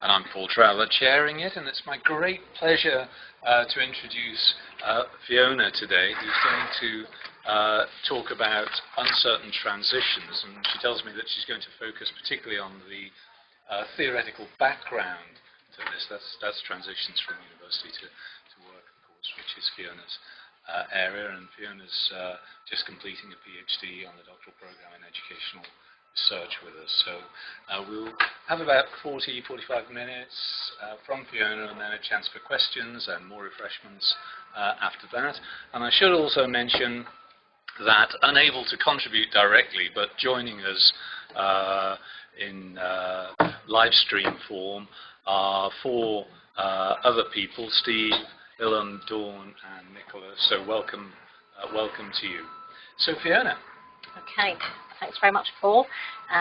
and I'm Paul Trowler chairing it, and it's my great pleasure to introduce Fiona today, who's going to talk about uncertain transitions, and she tells me that she's going to focus particularly on the theoretical background to this. That's transitions from university to work, of course, which is Fiona's area, and Fiona's just completing a PhD on the doctoral program in educational research with us. So we'll have about 40-45 minutes from Fiona, and then a chance for questions and more refreshments after that. And I should also mention that, unable to contribute directly, but joining us in live stream form are four other people: Steve, Ilham, Dawn, and Nicola. So welcome to you. So Fiona. Okay, thanks very much, Paul.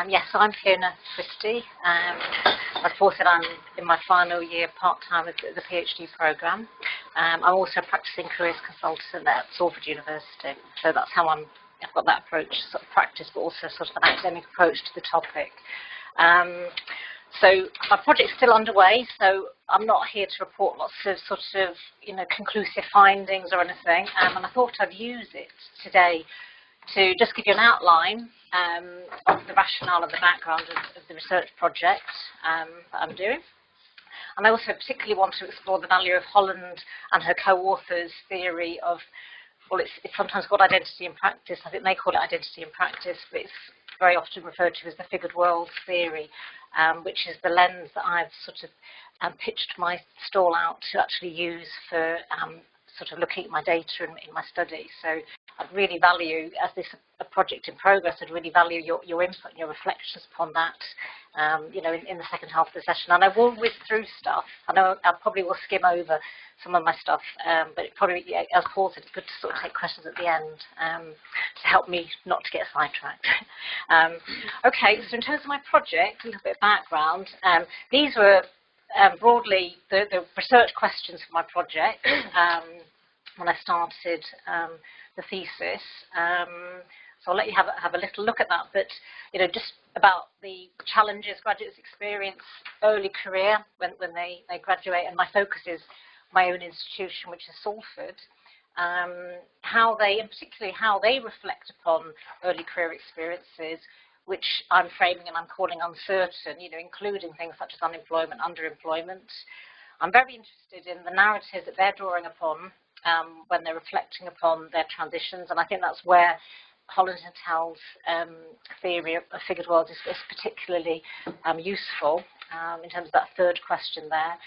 Yes, I'm Fiona Christie. As Paul said, I'm in my final year part-time of the PhD programme. I'm also a practising careers consultant at Salford University. So that's how I've got that approach, sort of practice, but also sort of an academic approach to the topic. So my project's still underway, so I'm not here to report lots of sort of, conclusive findings or anything. And I thought I'd use it today to just give you an outline of the rationale and the background of the research project that I'm doing. And I also particularly want to explore the value of Holland and her co-authors' theory of, well, it's sometimes called identity in practice. I think they call it identity in practice, but it's very often referred to as the figured world theory, which is the lens that I've sort of pitched my stall out to actually use for sort of looking at my data in my study. So I'd really value, as this is a project in progress, I'd really value your input and your reflections upon that, in the second half of the session. And I will whiz through stuff. I know I probably will skim over some of my stuff, but it probably, as Paul said, it's good to sort of take questions at the end to help me not to get sidetracked. Okay, so in terms of my project, a little bit of background. These were broadly the research questions for my project when I started the thesis. So I'll let you have a little look at that, but just about the challenges graduates experience early career when they graduate, and my focus is my own institution, which is Salford. And particularly how they reflect upon early career experiences, which I'm framing and I'm calling uncertain, including things such as unemployment, underemployment. I'm very interested in the narratives that they're drawing upon when they're reflecting upon their transitions, and I think that's where Holland and Tal's theory of figured world is particularly useful in terms of that third question there.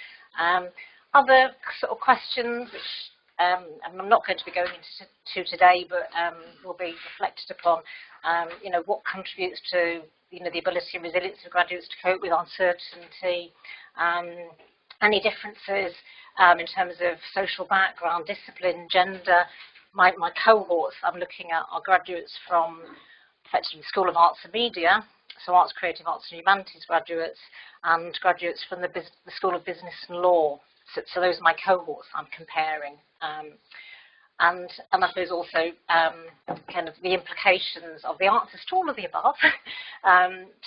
Other sort of questions which I'm not going to be going into today, but will be reflected upon. What contributes to the ability and resilience of graduates to cope with uncertainty? Any differences in terms of social background, discipline, gender? My cohorts I'm looking at are graduates from effectively the School of Arts and Media, so Arts, Creative Arts and Humanities graduates, and graduates from the School of Business and Law. So those are my cohorts I'm comparing. And I suppose also kind of the implications of the answers to all of the above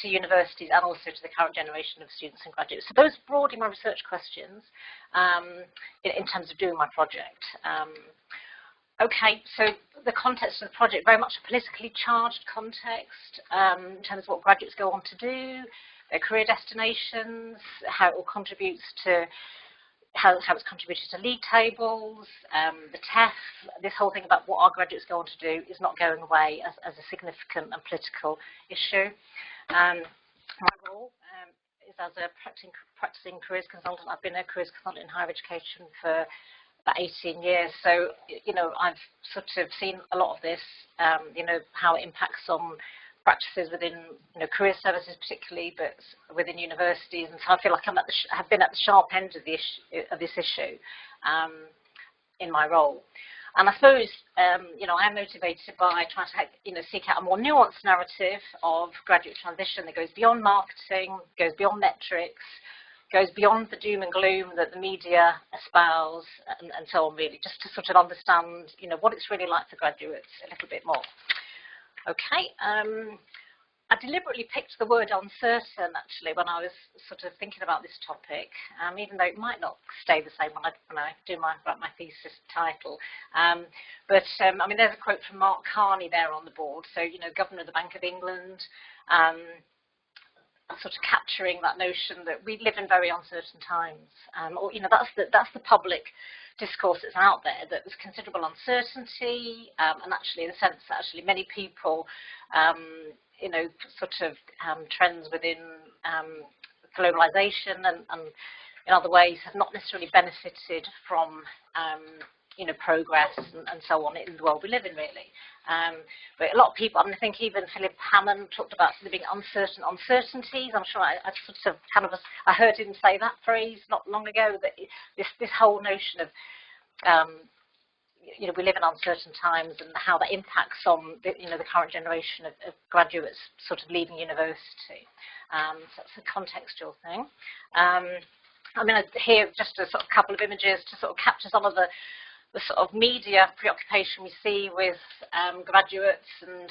to universities and also to the current generation of students and graduates. So those are broadly my research questions in terms of doing my project. Okay, so the context of the project, very much a politically charged context in terms of what graduates go on to do, their career destinations, how it all contributes to how it's contributed to league tables, the TEF. This whole thing about what our graduates go on to do is not going away as a significant and political issue. My role is as a practicing careers consultant. I've been a careers consultant in higher education for about 18 years, so I've sort of seen a lot of this, how it impacts on practices within career services particularly, but within universities, and so I feel like have been at the sharp end of this issue in my role. And I suppose I am motivated by trying to seek out a more nuanced narrative of graduate transition that goes beyond marketing, goes beyond metrics, goes beyond the doom and gloom that the media espouse, and so on, really, just to sort of understand what it's really like for graduates a little bit more. Okay, I deliberately picked the word uncertain, actually, when I was sort of thinking about this topic, even though it might not stay the same when I do my thesis title. I mean, there's a quote from Mark Carney there on the board. So, you know, Governor of the Bank of England, sort of capturing that notion that we live in very uncertain times. Or, you know, that's the public discourse that's out there, that there's considerable uncertainty, and actually in the sense that actually many people, you know, sort of trends within globalization and in other ways have not necessarily benefited from, you know, progress and so on in the world we live in, really. But a lot of people, I mean, I think even Philip Hammond talked about living uncertain uncertainties. I'm sure I sort of kind of, I heard him say that phrase not long ago, that this whole notion of, you know, we live in uncertain times and how that impacts on the, you know, the current generation of graduates sort of leaving university. So that's a contextual thing. I mean, here just a sort of couple of images to sort of capture some of the sort of media preoccupation we see with graduates and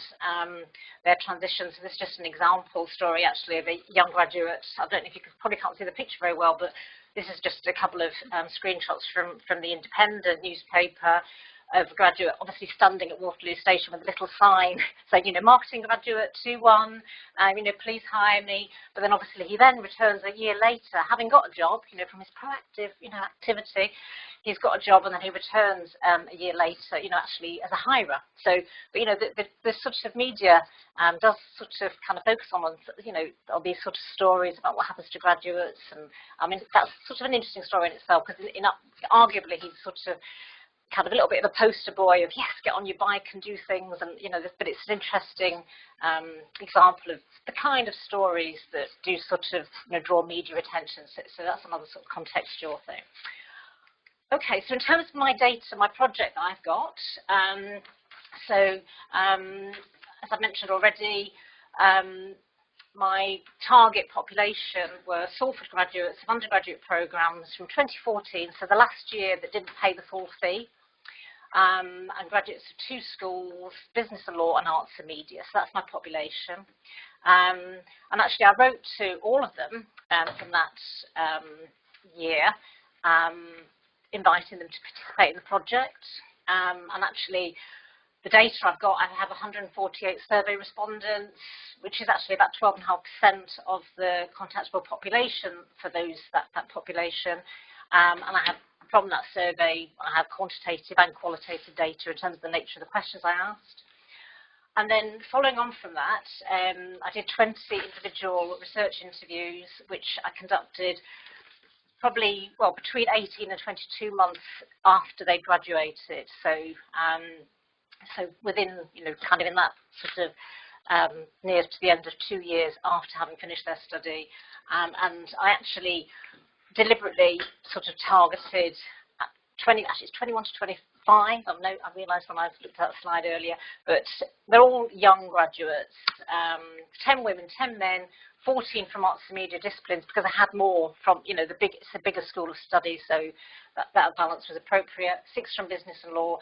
their transitions. So this is just an example story, actually, of a young graduate. I don't know if you probably can't see the picture very well, but this is just a couple of screenshots from the Independent newspaper of a graduate obviously standing at Waterloo Station with a little sign saying, you know, marketing graduate 2-1, you know, please hire me. But then obviously he then returns a year later, having got a job, you know, from his proactive, you know, activity. He's got a job, and then he returns a year later, you know, actually as a hirer. So, but, you know, the sort of media does sort of kind of focus on, you know, on these sort of stories about what happens to graduates. And I mean, that's sort of an interesting story in itself, because arguably he's sort of kind of a little bit of a poster boy of, yes, get on your bike and do things, and, you know, but it's an interesting example of the kind of stories that do sort of, you know, draw media attention. So that's another sort of contextual thing. Okay, so in terms of my data, my project that I've got, as I mentioned already, my target population were Salford graduates of undergraduate programmes from 2014, so the last year that didn't pay the full fee, and graduates of 2 schools, business and law and arts and media. So that's my population. And actually I wrote to all of them from that year, inviting them to participate in the project. And actually the data I've got, I have 148 survey respondents, which is actually about 12.5% of the contactable population for that population. And I have, from that survey, I have quantitative and qualitative data in terms of the nature of the questions I asked. And then following on from that, I did 20 individual research interviews, which I conducted probably, well, between 18 and 22 months after they graduated. So, so within, you know, kind of in that sort of near to the end of 2 years after having finished their study. And I actually deliberately sort of targeted 20, actually it's 21 to 25. I realised when I looked at that slide earlier, but they're all young graduates, 10 women, 10 men, 14 from arts and media disciplines, because I had more from, you know, it's a bigger school of study, so that balance was appropriate. 6 from business and law,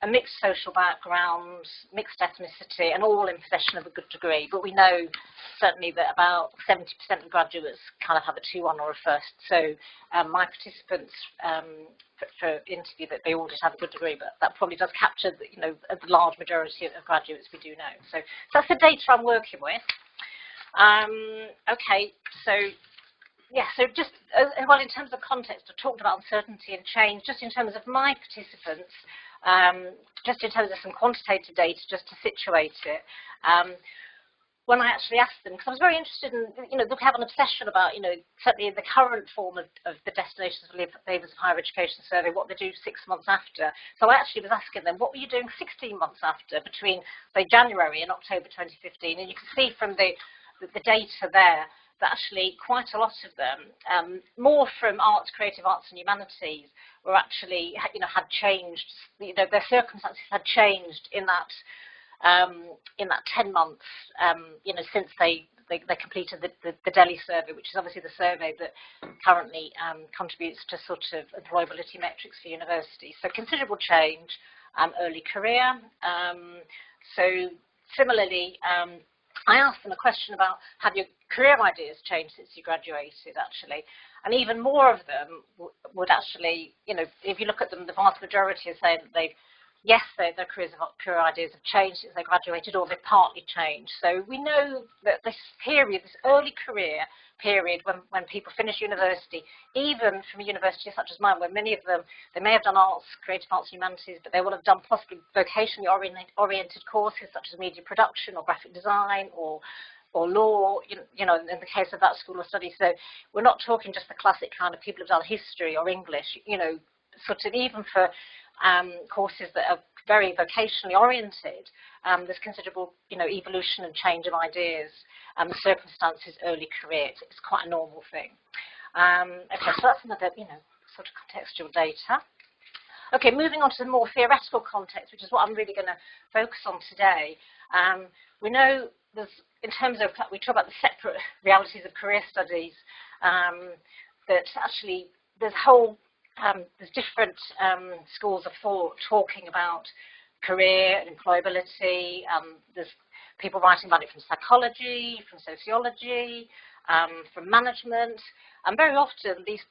a mixed social background, mixed ethnicity, and all in possession of a good degree. But we know certainly that about 70% of graduates kind of have a 2-1 or a first. So my participants for interview, that they all just have a good degree, but that probably does capture the, you know, the large majority of graduates we do know. So that's the data I'm working with. Okay, so yeah, so just, well, in terms of context, I talked about uncertainty and change. Just in terms of my participants, just in terms of some quantitative data, just to situate it, when I actually asked them, because I was very interested in, you know, they have an obsession about, you know, certainly the current form of the Destinations for Favours of Higher Education survey, what they do 6 months after. So I actually was asking them, what were you doing 16 months after, between, say, January and October 2015? And you can see from the data there that actually quite a lot of them, more from arts, creative arts and humanities, were actually, you know, had changed, you know, their circumstances had changed in that 10 months, you know, since they completed the Delhi survey, which is obviously the survey that currently contributes to sort of employability metrics for universities. So considerable change, early career. So similarly, I asked them a question about, have your career ideas changed since you graduated, actually? And even more of them would actually, you know, if you look at them, the vast majority are saying that they've, yes, their career ideas have changed since they graduated, or they've partly changed. So we know that this period, this early career period, when people finish university, even from a university such as mine, where many of them, they may have done arts, creative arts, humanities, but they will have done possibly vocationally oriented courses such as media production or graphic design or law, you know, in the case of that school of study. So we're not talking just the classic kind of people who've done history or English, you know, sort of even for courses that are very vocationally oriented, there's considerable, you know, evolution and change of ideas and circumstances early career. It's quite a normal thing. Okay, so that's another, you know, sort of contextual data. Okay, moving on to the more theoretical context, which is what I'm really going to focus on today. We know there's, in terms of, we talk about the separate realities of career studies, that actually there's whole, there's different schools of thought talking about career and employability. There's people writing about it from psychology, from sociology, from management, and very often these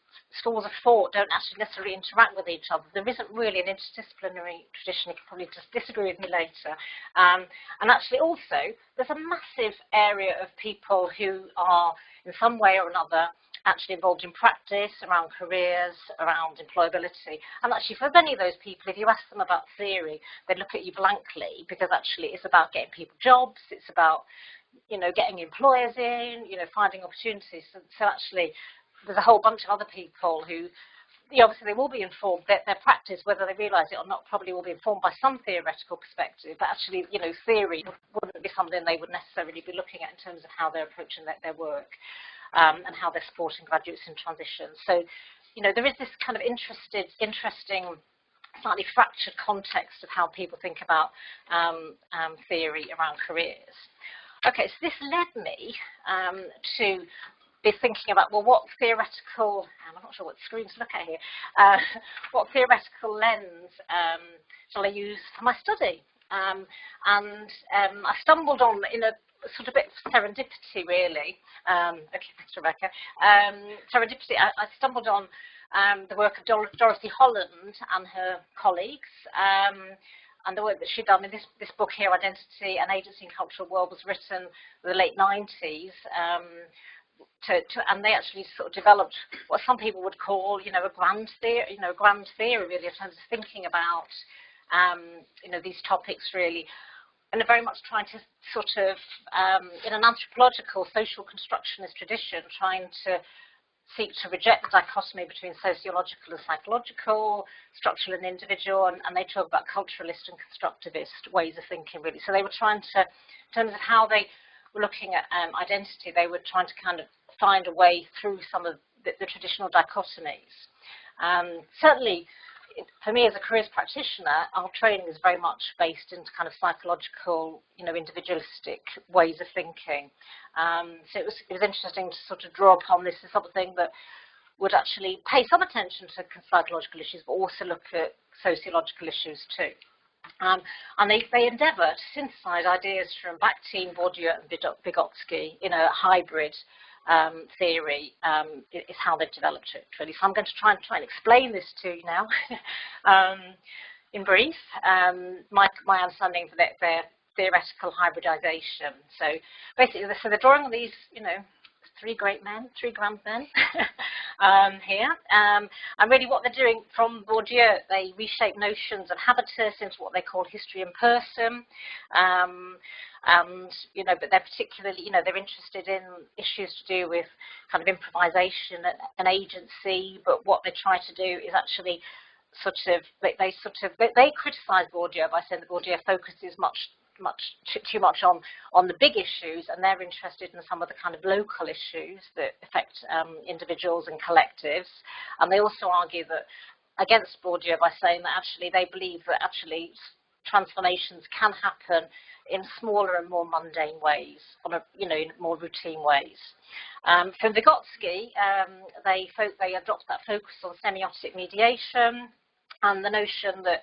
schools of thought don't actually necessarily interact with each other. There isn't really an interdisciplinary tradition. You can probably just disagree with me later. And actually also, there's a massive area of people who are in some way or another actually involved in practice, around careers, around employability. And actually for many of those people, if you ask them about theory, they'd look at you blankly, because actually it's about getting people jobs, it's about, you know, getting employers in, you know, finding opportunities. So actually there's a whole bunch of other people who, you know, obviously they will be informed, that their practice, whether they realise it or not, probably will be informed by some theoretical perspective, but actually, you know, theory wouldn't be something they would necessarily be looking at in terms of how they're approaching their work. And how they're supporting graduates in transition. So, you know, there is this kind of interesting, slightly fractured context of how people think about theory around careers. Okay, so this led me to be thinking about, well, what theoretical, I'm not sure what screen to look at here, what theoretical lens shall I use for my study? And I stumbled on, in a sort of bit of serendipity, really. Okay, thanks, Rebecca. Serendipity, I stumbled on the work of Dorothy Holland and her colleagues, and the work that she'd done in this book here, Identity and Agency in Cultural World, was written in the late 90s. And they actually sort of developed what some people would call, you know, a grand theory, really, in terms of thinking about, you know, these topics, really. And are very much trying to sort of, in an anthropological, social constructionist tradition, trying to seek to reject the dichotomy between sociological and psychological, structural and individual, and they talk about culturalist and constructivist ways of thinking, really. So they were trying to, in terms of how they were looking at identity, they were trying to kind of find a way through some of the traditional dichotomies. Certainly, for me as a careers practitioner, our training is very much based into kind of psychological, you know, individualistic ways of thinking. So it was interesting to sort of draw upon this as something that would actually pay some attention to psychological issues, but also look at sociological issues too. And they endeavour to synthesise ideas from Bakhtin, Bourdieu and Vygotsky in a hybrid theory, is how they've developed it, really. So I'm going to try and explain this to you now in brief, my understanding of their theoretical hybridization. So basically, so they're drawing on these, you know, three grand men here. And really what they're doing from Bourdieu, they reshape notions of habitus into what they call history in person. And, you know, but they're particularly, you know, they're interested in issues to do with kind of improvisation and agency, but what they try to do is actually they criticise Bourdieu by saying that Bourdieu focuses too much on the big issues, and they're interested in some of the kind of local issues that affect individuals and collectives. And they also argue that against Bourdieu by saying that actually they believe that actually transformations can happen in smaller and more mundane ways, on a, you know, in more routine ways. From Vygotsky, they adopt that focus on semiotic mediation and the notion that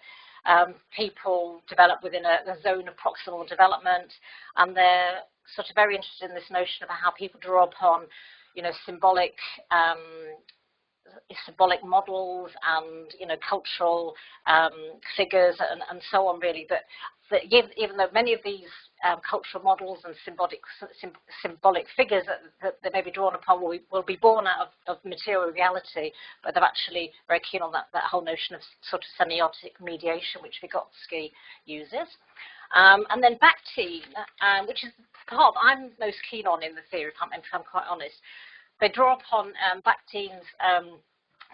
people develop within a zone of proximal development, and they're sort of very interested in this notion about how people draw upon, you know, symbolic models and, you know, cultural figures and so on, really. But even though many of these cultural models and symbolic figures that they may be drawn upon will be born out of material reality, but they're actually very keen on that whole notion of sort of semiotic mediation, which Vygotsky uses. And then Bakhtin, which is the part I'm most keen on in the theory, if I'm quite honest. They draw upon Bakhtin's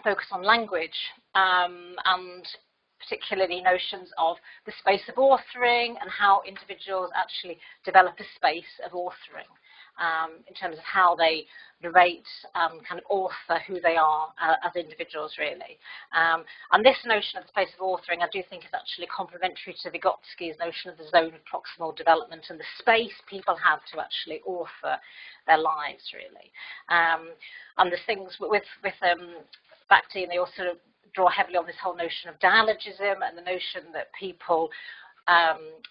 focus on language and particularly notions of the space of authoring and how individuals actually develop a space of authoring in terms of how they narrate, kind of author who they are as individuals, really. And this notion of the space of authoring, I do think, is actually complementary to Vygotsky's notion of the zone of proximal development and the space people have to actually author their lives, really. And the things with Bakhtin, they also draw heavily on this whole notion of dialogism and the notion that people,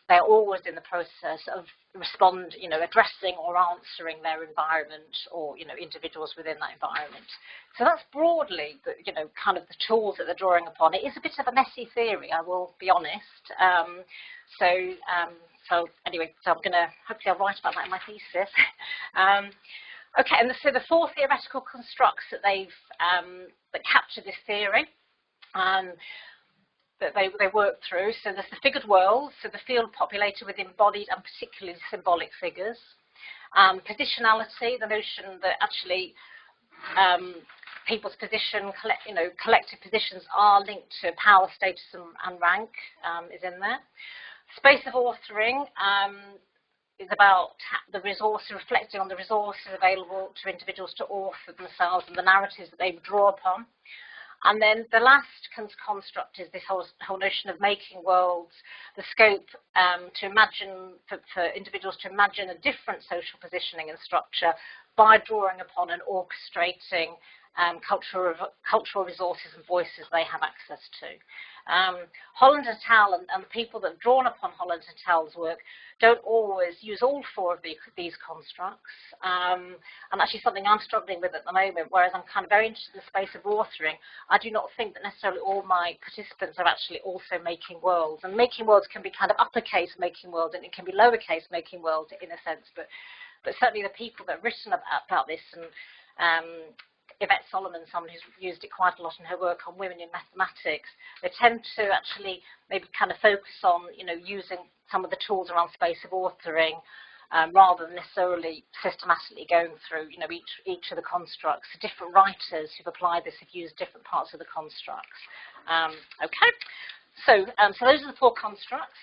they're always in the process of addressing or answering their environment or, you know, individuals within that environment. So that's broadly, kind of the tools that they're drawing upon. It is a bit of a messy theory, I will be honest. So anyway, so I'm going to, hopefully I'll write about that in my thesis. Okay, and so the four theoretical constructs that they've, that capture this theory, that they work through. So there's the figured world, so the field populated with embodied and particularly symbolic figures. Positionality, the notion that actually people's position, collective positions are linked to power, status and rank, is in there. Space of authoring is about the resources, reflecting on the resources available to individuals to author themselves and the narratives that they draw upon. And then the last construct is this whole notion of making worlds, the scope to imagine, for individuals to imagine a different social positioning and structure by drawing upon and orchestrating cultural resources and voices they have access to. Holland et al. And the people that have drawn upon Holland et al.'s work don't always use all four of these constructs. And actually something I'm struggling with at the moment, whereas I'm kind of very interested in the space of authoring, I do not think that necessarily all my participants are actually also making worlds. And making worlds can be kind of uppercase making worlds, and it can be lowercase making worlds in a sense, but certainly the people that have written about this, and Yvette Solomon, someone who's used it quite a lot in her work on women in mathematics, they tend to actually maybe kind of focus on, using some of the tools around space of authoring, rather than necessarily systematically going through, each of the constructs. Different writers who've applied this have used different parts of the constructs. Okay, so those are the four constructs.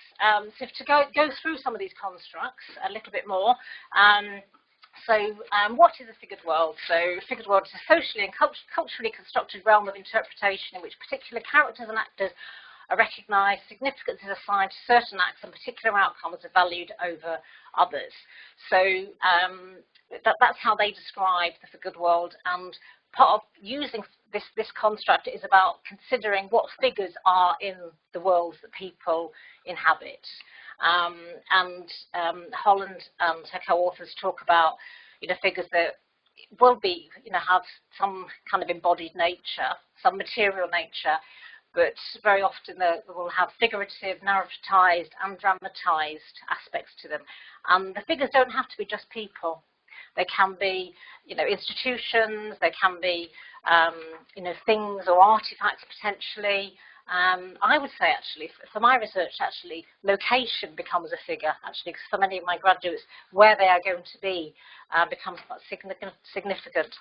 So to go through some of these constructs a little bit more. So what is a figured world? So a figured world is a socially and culturally constructed realm of interpretation in which particular characters and actors are recognised, significance is assigned to certain acts, and particular outcomes are valued over others. So that's how they describe the figured world, and part of using this construct is about considering what figures are in the worlds that people inhabit. Holland and her co-authors talk about, figures that will be, have some kind of embodied nature, some material nature, but very often they will have figurative, narrativized and dramatized aspects to them. And the figures don't have to be just people. They can be, institutions, they can be, things or artifacts potentially. I would say, actually, for my research, actually, location becomes a figure, actually, because for many of my graduates, where they are going to be becomes quite significant.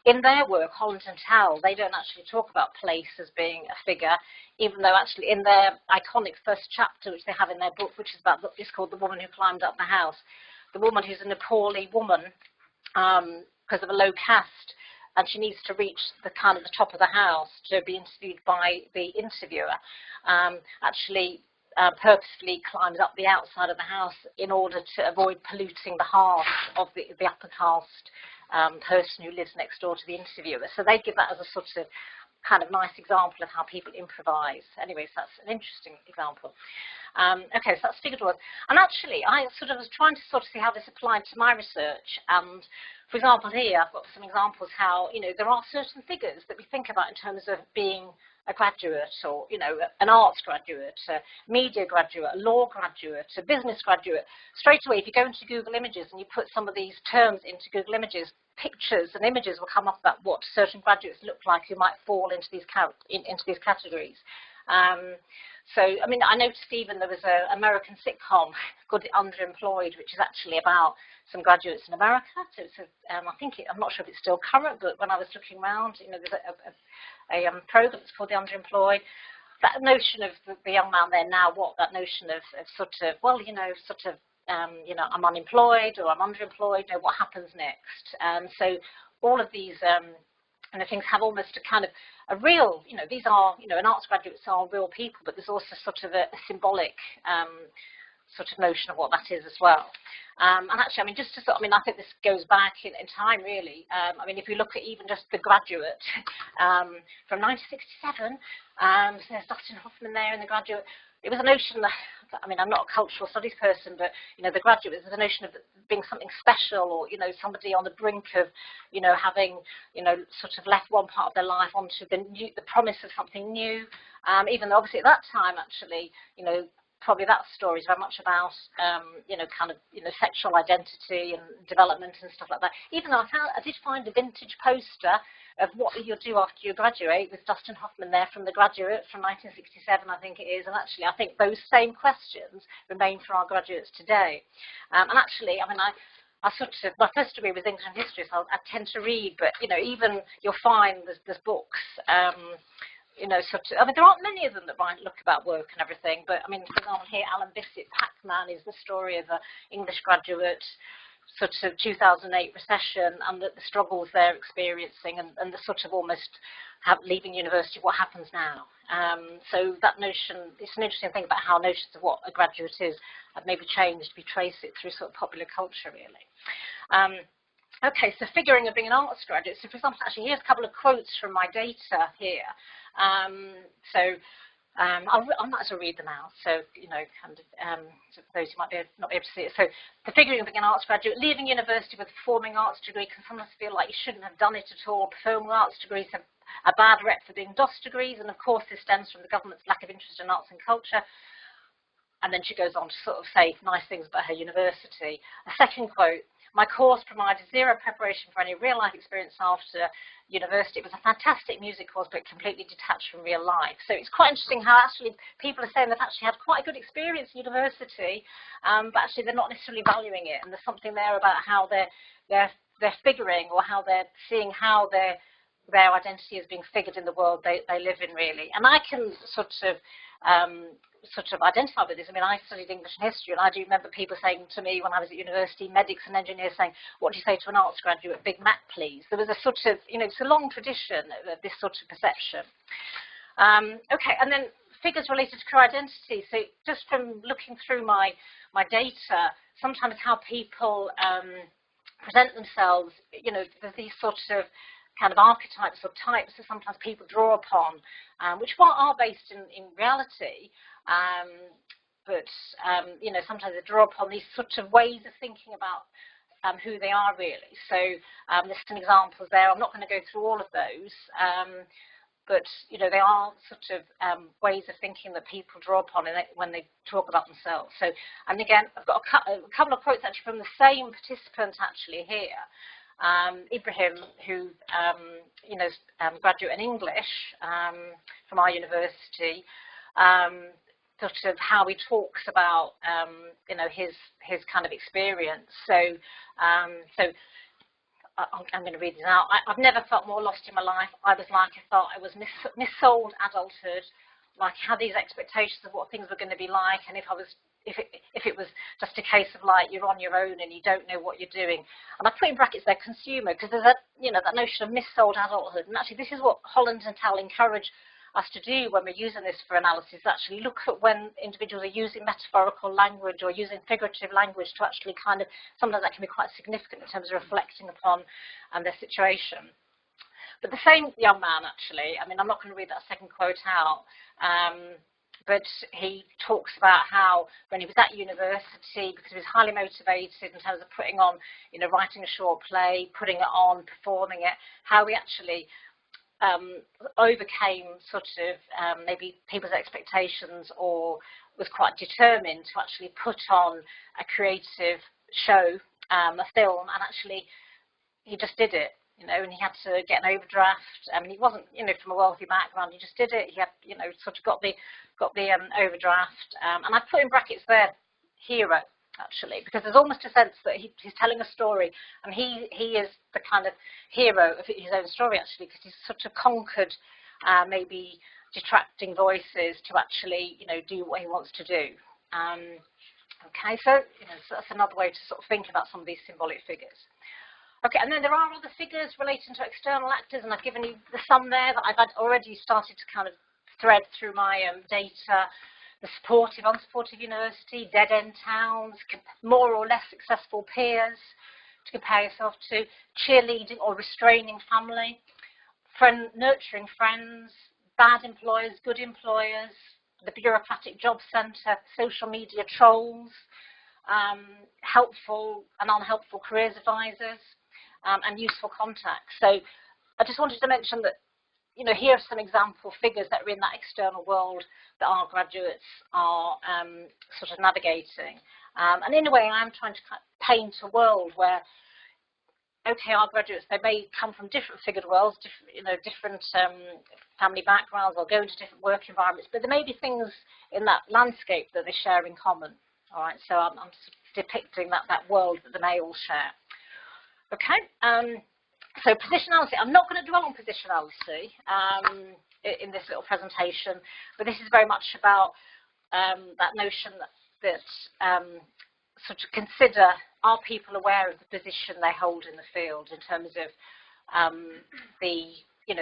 In their work, Holland and al., they don't actually talk about place as being a figure, even though actually in their iconic first chapter, which they have in their book, which is it's called The Woman Who Climbed Up the House, the woman who's a Nepali woman because of a low caste, and she needs to reach the top of the house to be interviewed by the interviewer, actually purposefully climbs up the outside of the house in order to avoid polluting the hearth of the upper caste person who lives next door to the interviewer. So they give that as a sort of kind of nice example of how people improvise. Anyways, that's an interesting example. Okay, so that's figured words. And actually, I sort of was trying to sort of see how this applied to my research. And for example, here I've got some examples how, you know, there are certain figures that we think about in terms of being a graduate, or, you know, an arts graduate, a media graduate, a law graduate, a business graduate. Straight away, if you go into Google Images and you put some of these terms into Google Images, pictures and images will come up about what certain graduates look like who might fall into these categories. So, I mean, I noticed even there was an American sitcom called The Underemployed, which is actually about some graduates in America. So it's I'm not sure if it's still current, but when I was looking around, you know, there's a program that's called The Underemployed. That notion of the young man there now, that notion of sort of, well, you know, sort of, you know, I'm unemployed or I'm underemployed, you know, what happens next? So all of these and the things have almost a kind of a real, you know, these are, you know, an arts graduates are real people, but there's also sort of a symbolic sort of notion of what that is as well. And actually, I mean, just to sort of, I mean, I think this goes back in time, really. I mean, if we look at even just The Graduate from 1967, so there's Dustin Hoffman there in The Graduate. It was a notion that, I mean, I'm not a cultural studies person, but, you know, The Graduate is a notion of being something special, or, you know, somebody on the brink of, you know, having, you know, sort of left one part of their life onto the promise of something new. Even though obviously at that time, actually, you know, probably that story is very much about, you know, kind of, you know, sexual identity and development and stuff like that. Even though I did find a vintage poster of what you'll do after you graduate with Dustin Hoffman there from The Graduate from 1967, I think it is. And actually, I think those same questions remain for our graduates today. And actually, I mean, I sort of, my first degree was English and history, so I tend to read, but, you know, even you'll find there's books, you know, sort of, I mean, there aren't many of them that look about work and everything, but, I mean, for example, here, Alan Bissett's Pac-Man is the story of an English graduate, sort of 2008 recession, and the struggles they're experiencing, and the sort of almost leaving university, what happens now. So that notion, it's an interesting thing about how notions of what a graduate is have maybe changed. We trace it through sort of popular culture, really. Okay, so figuring of being an arts graduate. So for example, actually, here's a couple of quotes from my data here. I might as well read them out, so, you know, kind of, so for those who might not be able to see it. So, the figuring of being an arts graduate, leaving university with a performing arts degree can sometimes feel like you shouldn't have done it at all. Performing arts degrees have a bad rep for being DOS degrees, and of course this stems from the government's lack of interest in arts and culture. And then she goes on to sort of say nice things about her university. A second quote, my course provided zero preparation for any real-life experience after university. It was a fantastic music course, but completely detached from real life. So it's quite interesting how actually people are saying they've actually had quite a good experience at university, but actually they're not necessarily valuing it. And there's something there about how they're figuring, or how they're seeing how their identity is being figured in the world they live in, really. And I can sort of identify with this. I mean, I studied English and history, and I do remember people saying to me when I was at university, medics and engineers saying, what do you say to an arts graduate? Big Mac, please. There was a sort of, you know, it's a long tradition of this sort of perception. Okay, and then figures related to career identity. So just from looking through my data, sometimes how people present themselves, you know, there's these sort of kind of archetypes or types that sometimes people draw upon, which are based in reality, but you know, sometimes they draw upon these sort of ways of thinking about who they are, really. So there's some examples there. I'm not going to go through all of those, but you know, they are sort of ways of thinking that people draw upon when they talk about themselves. So, and again, I've got a couple of quotes actually from the same participant actually here. Ibrahim, who you know, graduate in English from our university, sort of how he talks about you know, his kind of experience. So I'm going to read this out. I've never felt more lost in my life. I was like I thought I was missold adulthood, like had these expectations of what things were going to be like, and if it was just a case of like you're on your own and you don't know what you're doing. And I put in brackets there consumer, because there's that, you know, that notion of missold adulthood. And actually this is what Holland and Tal encourage us to do when we're using this for analysis, actually look at when individuals are using metaphorical language or using figurative language to actually kind of, sometimes that can be quite significant in terms of reflecting upon their situation. But the same young man, actually, I mean, I'm not going to read that second quote out, but he talks about how when he was at university, because he was highly motivated in terms of putting on, you know, writing a short play, putting it on, performing it, how he actually overcame sort of maybe people's expectations, or was quite determined to actually put on a creative show, a film, and actually he just did it, you know, and he had to get an overdraft. I mean, he wasn't, you know, from a wealthy background. He just did it. He had, you know, sort of got the overdraft, and I put in brackets there, hero, actually, because there's almost a sense that he's telling a story, and he is the kind of hero of his own story, actually, because he's sort of conquered maybe detracting voices to actually, you know, do what he wants to do. Okay, so, you know, so that's another way to sort of think about some of these symbolic figures. Okay, and then there are other figures relating to external actors, and I've given you the sum there that I've already started to kind of thread through my data. The supportive, unsupportive university, dead-end towns, more or less successful peers to compare yourself to, cheerleading or restraining family, nurturing friends, bad employers, good employers, the bureaucratic job centre, social media trolls, helpful and unhelpful careers advisors, and useful contacts. So I just wanted to mention that, you know, here are some example figures that are in that external world that our graduates are sort of navigating. And in a way, I'm trying to paint a world where, okay, our graduates, they may come from different figured worlds, different family backgrounds, or go into different work environments, but there may be things in that landscape that they share in common. All right, so I'm sort of depicting that world that they may all share. Okay, so positionality. I'm not going to dwell on positionality in this little presentation, but this is very much about that notion that sort of consider, are people aware of the position they hold in the field in terms of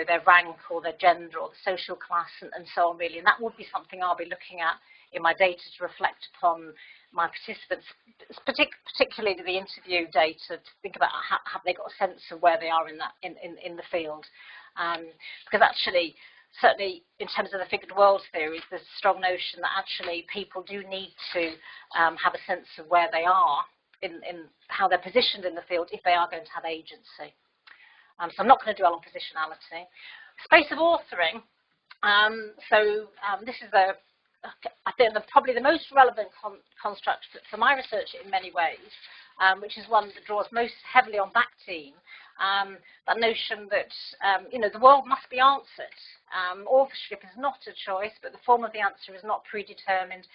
their rank or their gender or the social class and so on, really. And that would be something I'll be looking at in my data to reflect upon my participants, particularly the interview data, to think about have they got a sense of where they are in the field. Because actually, certainly in terms of the figured world theory, there's a strong notion that actually people do need to have a sense of where they are in how they're positioned in the field if they are going to have agency. So I'm not going to dwell on positionality. Space of authoring. This is I think probably the most relevant construct for my research in many ways, which is one that draws most heavily on Bakhtin. That notion that the world must be answered. Authorship is not a choice, but the form of the answer is not predetermined.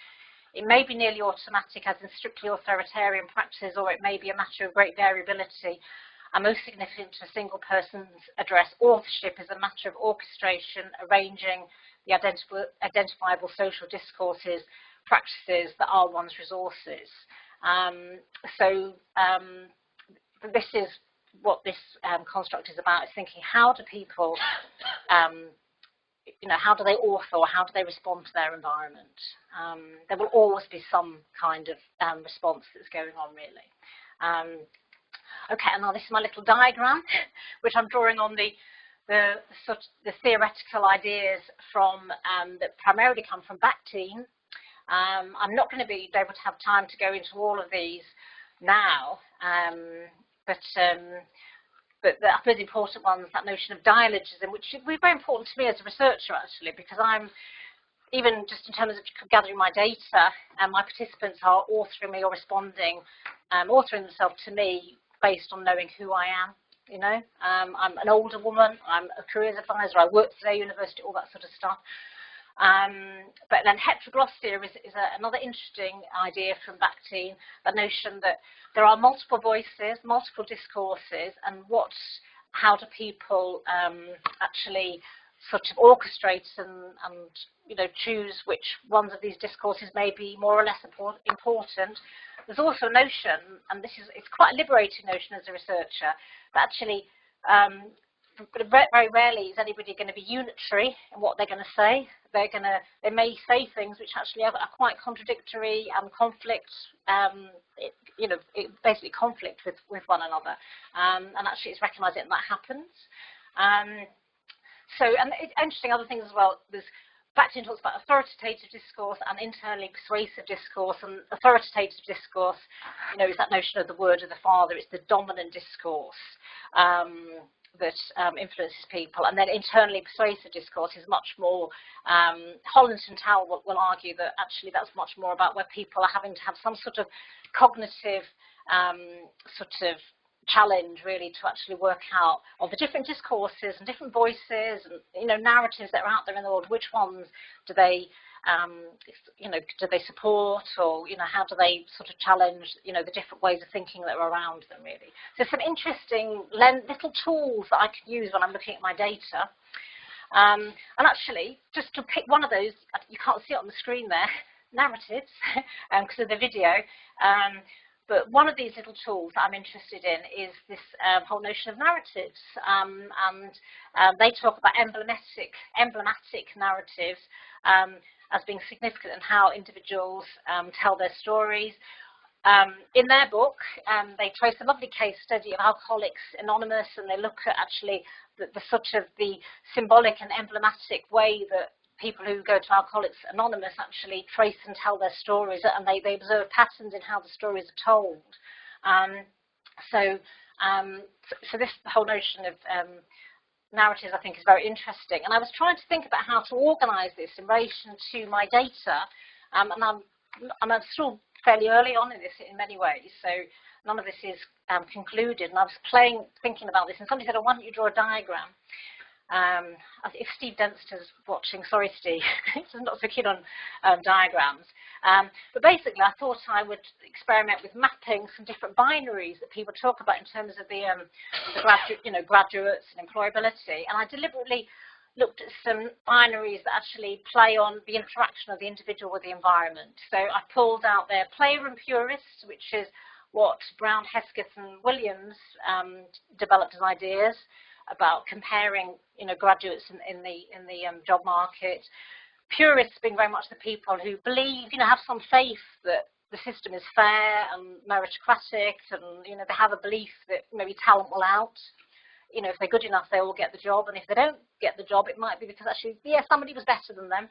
It may be nearly automatic, as in strictly authoritarian practices, or it may be a matter of great variability. And most significant to a single person's address, authorship is a matter of orchestration, arranging the identifiable social discourses, practices that are one's resources. This is what this construct is about, is thinking, how do people, how do they author, or how do they respond to their environment? There will always be some kind of response that's going on, really. Okay, and now this is my little diagram, which I'm drawing on the theoretical ideas from that primarily come from Bakhtin. I'm not going to be able to have time to go into all of these now, but the really important ones, that notion of dialogism, which would be very important to me as a researcher, actually, because I'm, even just in terms of gathering my data, and my participants are authoring me or responding, authoring themselves to me based on knowing who I am. I'm an older woman, I'm a careers advisor, I work for their university, all that sort of stuff. But then heteroglossia is another interesting idea from Bakhtin, the notion that there are multiple voices, multiple discourses, and how do people actually sort of orchestrate and choose which ones of these discourses may be more or less important. There's also a notion, and it's quite a liberating notion as a researcher, that actually very rarely is anybody going to be unitary in what they're going to say. They may say things which actually are quite contradictory and basically conflict with one another. And actually it's recognising that happens. And interesting other things as well. There's Bakhtin talks about authoritative discourse and internally persuasive discourse. And authoritative discourse, is that notion of the word of the father. It's the dominant discourse that influences people. And then internally persuasive discourse is much more, Holland and Towell will argue that actually that's much more about where people are having to have some sort of cognitive challenge really to actually work out of the different discourses and different voices and narratives that are out there in the world, which ones do they do they support, or how do they sort of challenge the different ways of thinking that are around them really. So some interesting little tools that I can use when I'm looking at my data. And actually, just to pick one of those, you can't see it on the screen there, narratives, because of the video. But one of these little tools that I'm interested in is this whole notion of narratives. They talk about emblematic narratives as being significant in how individuals tell their stories. In their book, they trace a lovely case study of Alcoholics Anonymous, and they look at actually the symbolic and emblematic way that people who go to Alcoholics Anonymous actually trace and tell their stories, and they observe patterns in how the stories are told. So this whole notion of narratives, I think, is very interesting. And I was trying to think about how to organise this in relation to my data, and I'm still fairly early on in this in many ways, so none of this is concluded. And I was thinking about this, and somebody said, oh, why don't you draw a diagram? If Steve Dempster's watching, sorry Steve, he's not so keen on diagrams. But basically I thought I would experiment with mapping some different binaries that people talk about in terms of the graduates and employability. And I deliberately looked at some binaries that actually play on the interaction of the individual with the environment. So I pulled out their player and purist, which is what Brown, Hesketh and Williams developed as ideas about comparing, graduates in the job market. Purists being very much the people who believe, have some faith that the system is fair and meritocratic, and they have a belief that maybe talent will out. If they're good enough, they will get the job, and if they don't get the job, it might be because actually, somebody was better than them.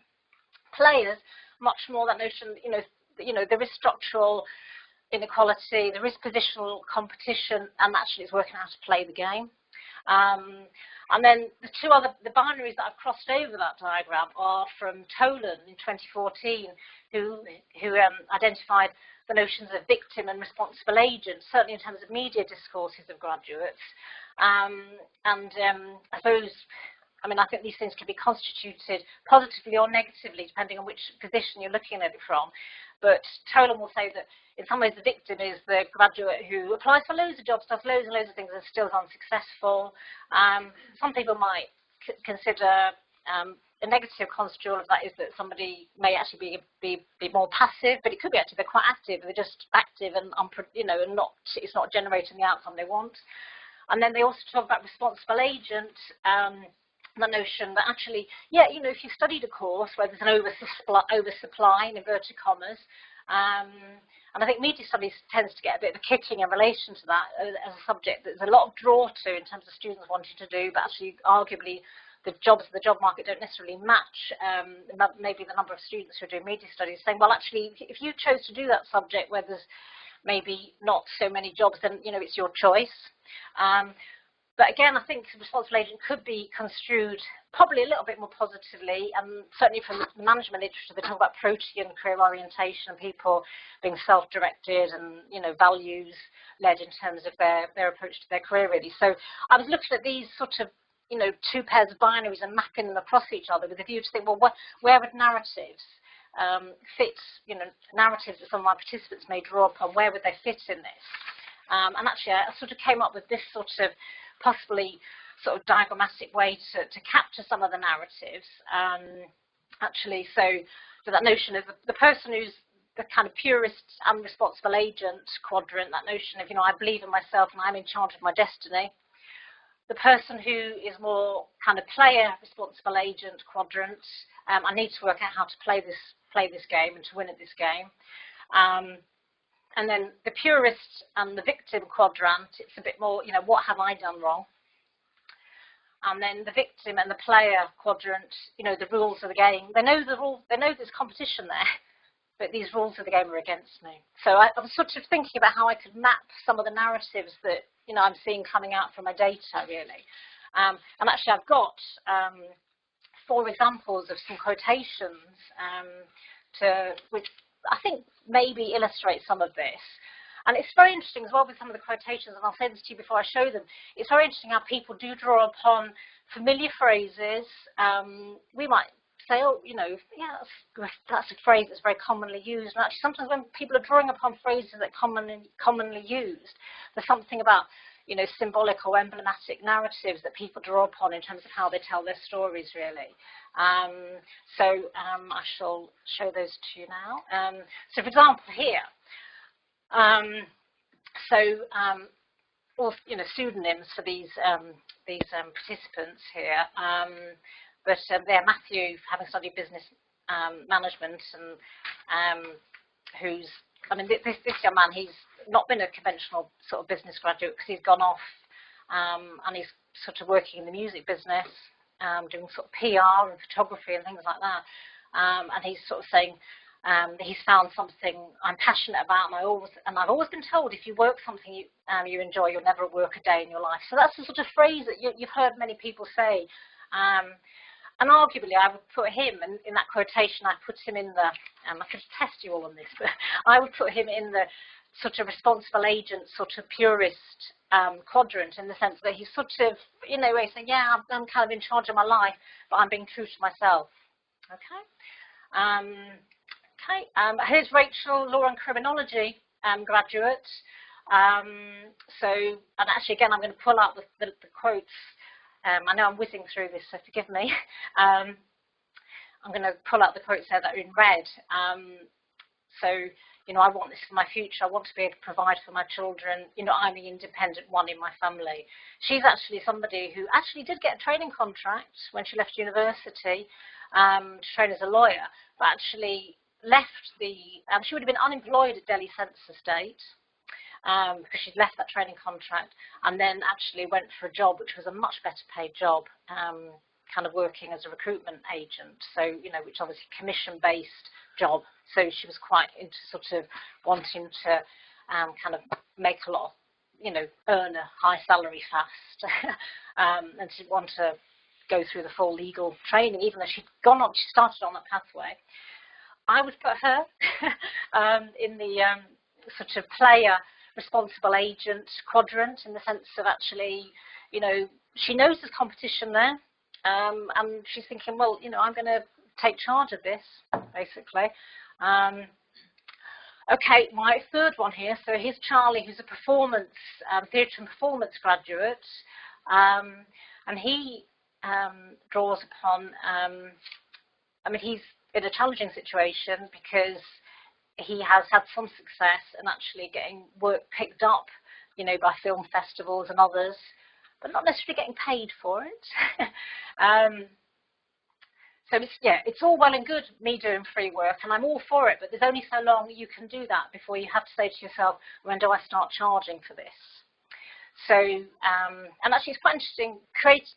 Players, much more that notion, there is structural inequality, there is positional competition, and actually it's working out to play the game. And then the binaries that I've crossed over that diagram are from Tolan in 2014, who identified the notions of victim and responsible agent, certainly in terms of media discourses of graduates. I suppose, I think these things can be constituted positively or negatively, depending on which position you're looking at it from. But Tolan will say that in some ways the victim is the graduate who applies for loads of jobs, does loads and loads of things and still is unsuccessful. Some people might consider a negative constituent of that is that somebody may actually be more passive, but it could be actually they're quite active. They're just active and and it's not generating the outcome they want. And then they also talk about responsible agent. The notion that actually, if you've studied a course where there's an oversupply in inverted commas, and I think media studies tends to get a bit of a kicking in relation to that as a subject that there's a lot of draw to in terms of students wanting to do, but actually arguably the jobs of the job market don't necessarily match maybe the number of students who are doing media studies, saying, well, actually, if you chose to do that subject where there's maybe not so many jobs, then, it's your choice. But again, I think the responsible agent could be construed probably a little bit more positively, and certainly from the management literature, they talk about protean career orientation and people being self-directed and, values-led in terms of their approach to their career, really. So I was looking at these sort of, two pairs of binaries and mapping them across each other with a view to think, well, where would narratives fit, narratives that some of my participants may draw upon, where would they fit in this? And actually, I sort of came up with this sort of possibly sort of diagrammatic way to capture some of the narratives. Actually, so that notion of the person who's the kind of purist and responsible agent quadrant, that notion of, I believe in myself and I'm in charge of my destiny. The person who is more kind of player responsible agent quadrant, I need to work out how to play this game and to win at this game. And then the purist and the victim quadrant, it's a bit more, what have I done wrong? And then the victim and the player quadrant, you know, the rules of the game. They know the rule. They know there's competition there, but these rules of the game are against me. So I was sort of thinking about how I could map some of the narratives that, you know, I'm seeing coming out from my data, really. And actually, I've got 4 examples of some quotations which I think maybe illustrate some of this. And it's very interesting as well with some of the quotations, and I'll say this to you before I show them. It's very interesting how people do draw upon familiar phrases. We might say, oh, you know, yeah, that's a phrase that's very commonly used. And actually, sometimes when people are drawing upon phrases that are commonly used, there's something about, you know, symbolic or emblematic narratives that people draw upon in terms of how they tell their stories, really. I shall show those to you now. So, for example, here, all, you know, pseudonyms for these participants here. But they're Matthew, having studied business management, and who's, I mean, this young man, he's not been a conventional sort of business graduate because he's gone off and he's sort of working in the music business, doing sort of PR and photography and things like that. And he's sort of saying he's found something I'm passionate about, and I've always been told if you work something you enjoy, you'll never work a day in your life. So that's the sort of phrase that you've heard many people say. And arguably, I would put him in that quotation. I put him in the. I could test you all on this, but I would put him in the sort of responsible agent, sort of purist quadrant, in the sense that he's sort of, you know, he's saying, yeah, I'm kind of in charge of my life, but I'm being true to myself. Okay. Here's Rachel, law and criminology graduate. And actually, again, I'm going to pull out the quotes. I know I'm whizzing through this, so forgive me. I'm going to pull out the quotes there that are in red. You know, I want this for my future. I want to be able to provide for my children. You know, I'm the independent one in my family. She's actually somebody who actually did get a training contract when she left university to train as a lawyer, but actually left she would have been unemployed at Delhi census date. Because she'd left that training contract and then actually went for a job which was a much better paid job, kind of working as a recruitment agent, so, you know, which obviously commission-based job. So she was quite into sort of wanting to kind of make a lot of, you know, earn a high salary fast, and she didn't want to go through the full legal training, even though she started on that pathway. I would put her in the sort of player responsible agent quadrant, in the sense of actually, you know, she knows there's competition there, and she's thinking, well, you know, I'm going to take charge of this, basically. Okay, my third one here, so here's Charlie, who's a performance, theatre and performance graduate, and he draws upon, I mean, he's in a challenging situation because he has had some success in actually getting work picked up, you know, by film festivals and others, but not necessarily getting paid for it. So it's all well and good me doing free work, and I'm all for it, but there's only so long you can do that before you have to say to yourself, when do I start charging for this? So, and actually it's quite interesting,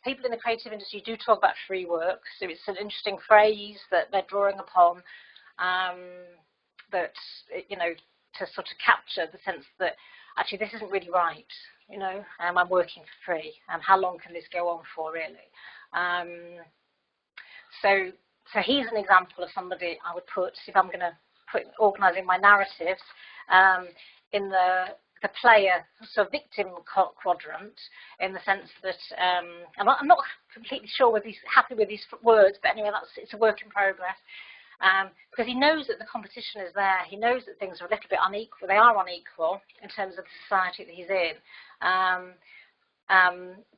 people in the creative industry do talk about free work, so it's an interesting phrase that they're drawing upon, that, you know, to sort of capture the sense that actually this isn't really right, you know, I'm working for free, and how long can this go on for, really? So he's an example of somebody I would put, if I'm going to put organising my narratives, in the player, sort of victim quadrant, in the sense that I'm not completely sure whether he's happy with these words, but anyway, it's a work in progress. Because he knows that the competition is there. He knows that things are a little bit unequal. They are unequal in terms of the society that he's in.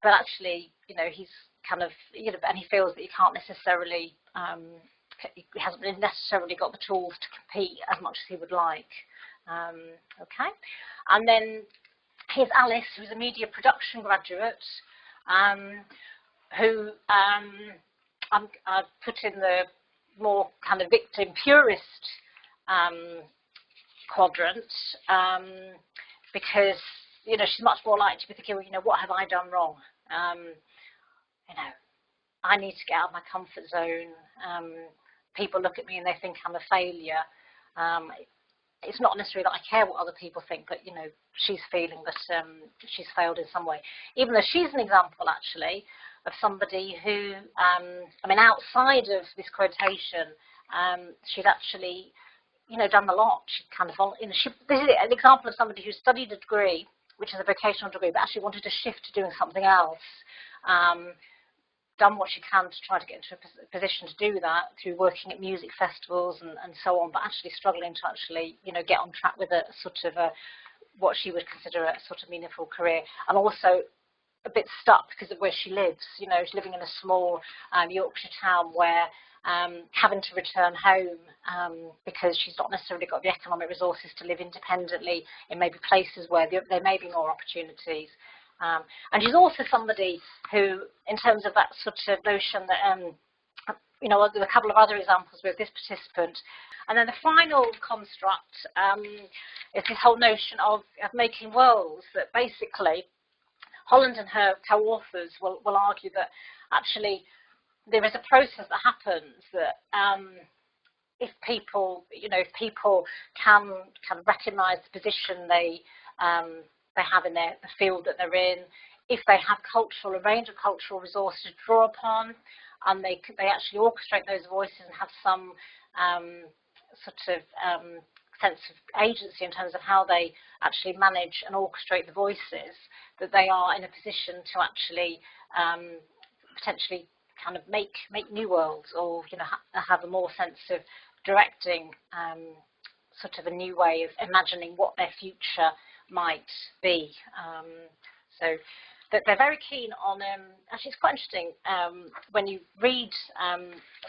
But actually, you know, he's kind of, you know, and he feels that he can't necessarily, he hasn't necessarily got the tools to compete as much as he would like. Okay. And then here's Alice, who's a media production graduate, who I've put in the more kind of victim purist quadrant, because, you know, she's much more likely to be thinking, well, you know, what have I done wrong? you know, I need to get out of my comfort zone. People look at me and they think I'm a failure. It's not necessarily that I care what other people think, but, you know, she's feeling that she's failed in some way. Even though she's an example, actually, of somebody who, I mean, outside of this quotation, she'd actually, you know, done a lot. She kind of, you know, this is an example of somebody who studied a degree, which is a vocational degree, but actually wanted to shift to doing something else. Done what she can to try to get into a position to do that through working at music festivals and so on, but actually struggling to actually, you know, get on track with a sort of what she would consider a sort of meaningful career, and also a bit stuck because of where she lives. You know, she's living in a small Yorkshire town where having to return home because she's not necessarily got the economic resources to live independently in maybe places where there may be more opportunities. And she's also somebody who, in terms of that sort of notion that, you know, there's a couple of other examples with this participant. And then the final construct is this whole notion of making worlds, that basically Holland and her co-authors will argue that actually there is a process that happens that if people, you know, if people can recognise the position they have in the field that they're in, if they have a range of cultural resources to draw upon, and they actually orchestrate those voices and have some sort of sense of agency in terms of how they actually manage and orchestrate the voices, that they are in a position to actually potentially kind of make new worlds, or, you know, have a more sense of directing sort of a new way of imagining what their future might be. So they're very keen on, actually it's quite interesting, when you read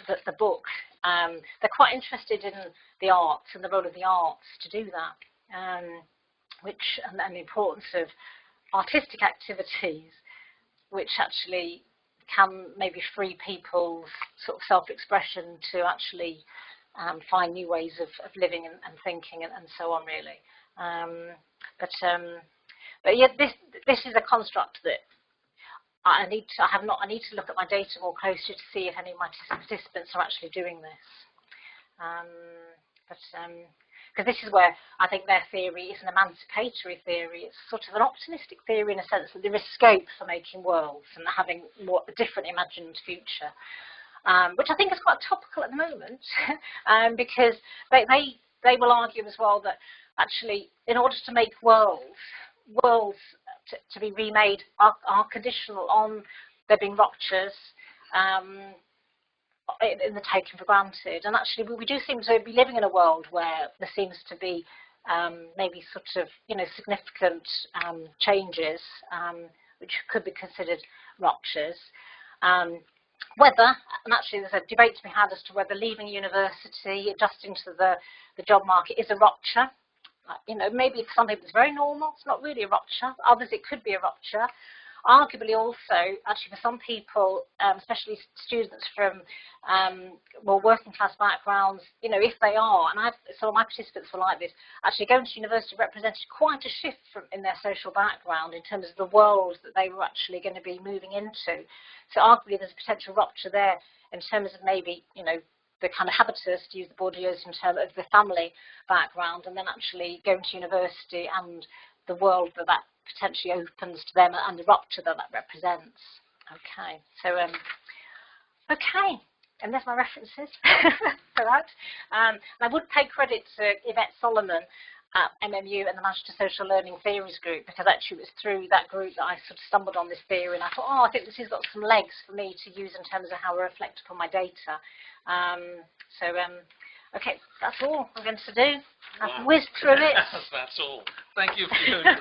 the book, they're quite interested in the arts and the role of the arts to do that, and the importance of artistic activities which actually can maybe free people's sort of self-expression to actually find new ways of living and thinking and so on, really. But yeah, this is a construct that I need to look at my data more closely to see if any of my participants are actually doing this. Because this is where I think their theory is an emancipatory theory. It's sort of an optimistic theory in a sense that there is scope for making worlds and having a different imagined future, which I think is quite topical at the moment, because they will argue as well that actually, in order to make worlds to be remade are conditional on there being ruptures in the taken for granted. And actually, we do seem to be living in a world where there seems to be maybe sort of, you know, significant changes, which could be considered ruptures. Whether, and actually there's a debate to be had as to whether leaving university, adjusting to the job market is a rupture. You know, maybe for some people it's very normal, it's not really a rupture. Others it could be a rupture. Arguably also, actually for some people, especially students from more working class backgrounds, you know, if they are, and some of my participants were like this, actually going to university represented quite a shift in their social background in terms of the world that they were actually going to be moving into. So arguably there's a potential rupture there in terms of maybe, you know, the kind of habitus, to use the Bourdieu's in terms of the family background, and then actually going to university and the world that potentially opens to them and the rupture that represents. Okay, so okay, and there's my references for that. And I would pay credit to Yvette Solomon at MMU and the Manchester Social Learning Theories group, because actually it was through that group that I sort of stumbled on this theory, and I thought, oh, I think this has got some legs for me to use in terms of how I reflect upon my data. Okay, that's all I'm going to do. I've whizzed through it. That's all. Thank you, Fiona.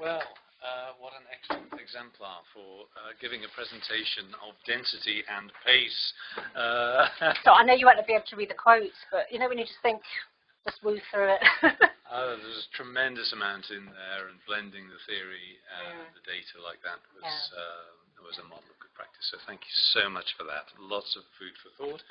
Well, what an excellent exemplar for giving a presentation of density and pace. So I know you won't be able to read the quotes, but you know when you just think, just woo through it. There's a tremendous amount in there, and blending the theory and the data like that was a model of good practice. So thank you so much for that. Lots of food for thought.